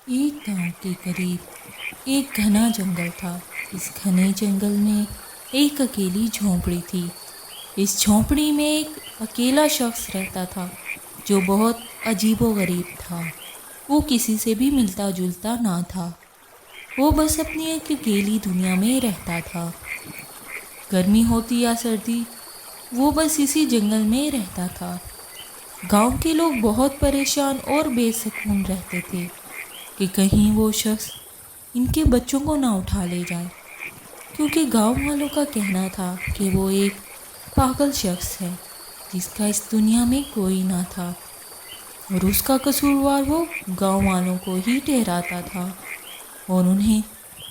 ایک گاؤں کے قریب ایک گھنا جنگل تھا۔ اس گھنے جنگل میں ایک اکیلی جھونپڑی تھی۔ اس جھونپڑی میں ایک اکیلا شخص رہتا تھا جو بہت عجیب و غریب تھا۔ وہ کسی سے بھی ملتا جلتا نہ تھا۔ وہ بس اپنی ایک اکیلی دنیا میں رہتا تھا۔ گرمی ہوتی یا سردی، وہ بس اسی جنگل میں رہتا تھا۔ گاؤں کے لوگ بہت پریشان اور بے سکون رہتے تھے کہ کہیں وہ شخص ان کے بچوں کو نہ اٹھا لے جائے، کیونکہ گاؤں والوں کا کہنا تھا کہ وہ ایک پاگل شخص ہے جس کا اس دنیا میں کوئی نہ تھا، اور اس کا قصوروار وہ گاؤں والوں کو ہی ٹھہراتا تھا اور انہیں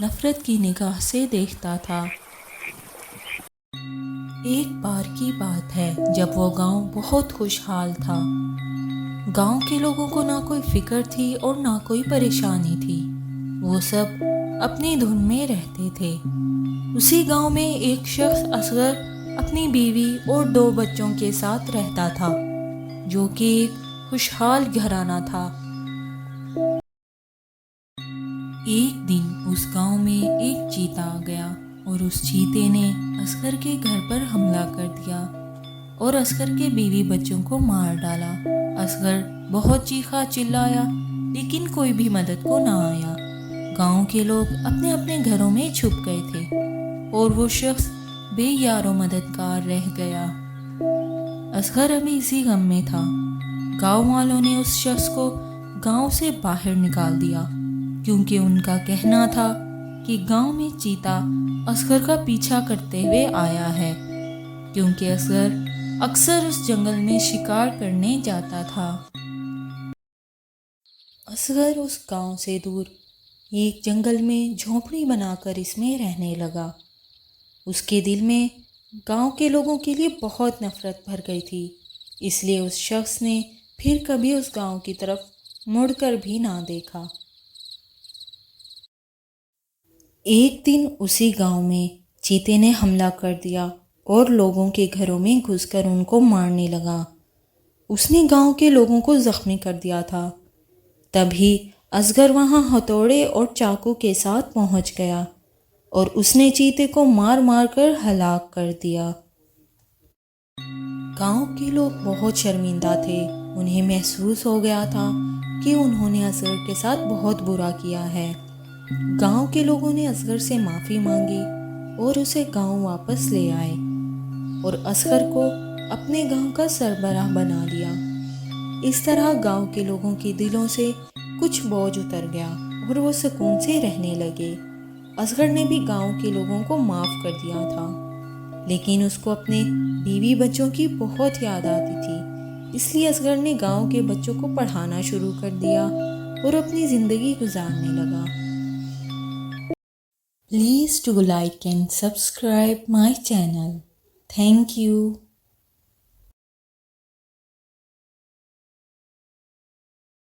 نفرت کی نگاہ سے دیکھتا تھا۔ ایک بار کی بات ہے جب وہ گاؤں بہت خوشحال تھا۔ گاؤں کے لوگوں کو نہ کوئی فکر تھی اور نہ کوئی پریشانی تھی۔ وہ سب اپنی دھن میں رہتے تھے۔ اسی گاؤں میں ایک شخص اصغر اپنی بیوی اور 2 بچوں کے ساتھ رہتا تھا، جو کہ ایک خوشحال گھرانہ تھا۔ ایک دن اس گاؤں میں ایک چیتا آ گیا اور اس چیتے نے اصغر کے گھر پر حملہ کر دیا اور اصغر کے بیوی بچوں کو مار ڈالا۔ اصغر بہت چیخا چلایا، لیکن کوئی بھی مدد کو نہ آیا۔ گاؤں کے لوگ اپنے اپنے گھروں میں چھپ گئے تھے اور وہ شخص بے یار و مددگار رہ گیا۔ اصغر ابھی اسی غم میں تھا۔ گاؤں والوں نے اس شخص کو گاؤں سے باہر نکال دیا، کیونکہ ان کا کہنا تھا کہ گاؤں میں چیتا اصغر کا پیچھا کرتے ہوئے آیا ہے، کیونکہ اصغر اکثر اس جنگل میں شکار کرنے جاتا تھا۔ اصغر اس گاؤں سے دور ایک جنگل میں جھونپڑی بنا کر اس میں رہنے لگا۔ اس کے دل میں گاؤں کے لوگوں کے لیے بہت نفرت بھر گئی تھی، اس لیے اس شخص نے پھر کبھی اس گاؤں کی طرف مڑ کر بھی نہ دیکھا۔ ایک دن اسی گاؤں میں چیتے نے حملہ کر دیا اور لوگوں کے گھروں میں گھس کر ان کو مارنے لگا۔ اس نے گاؤں کے لوگوں کو زخمی کر دیا تھا۔ تبھی اصغر وہاں ہتھوڑے اور چاقو کے ساتھ پہنچ گیا اور اس نے چیتے کو مار مار کر ہلاک کر دیا۔ گاؤں کے لوگ بہت شرمندہ تھے۔ انہیں محسوس ہو گیا تھا کہ انہوں نے اصغر کے ساتھ بہت برا کیا ہے۔ گاؤں کے لوگوں نے اصغر سے معافی مانگی اور اسے گاؤں واپس لے آئے اور اصغر کو اپنے گاؤں کا سربراہ بنا لیا۔ اس طرح گاؤں کے لوگوں کے دلوں سے کچھ بوجھ اتر گیا اور وہ سکون سے رہنے لگے۔ اصغر نے بھی گاؤں کے لوگوں کو معاف کر دیا تھا، لیکن اس کو اپنے بیوی بچوں کی بہت یاد آتی تھی۔ اس لیے اصغر نے گاؤں کے بچوں کو پڑھانا شروع کر دیا اور اپنی زندگی گزارنے لگا۔ Please do like and subscribe my channel. Thank you.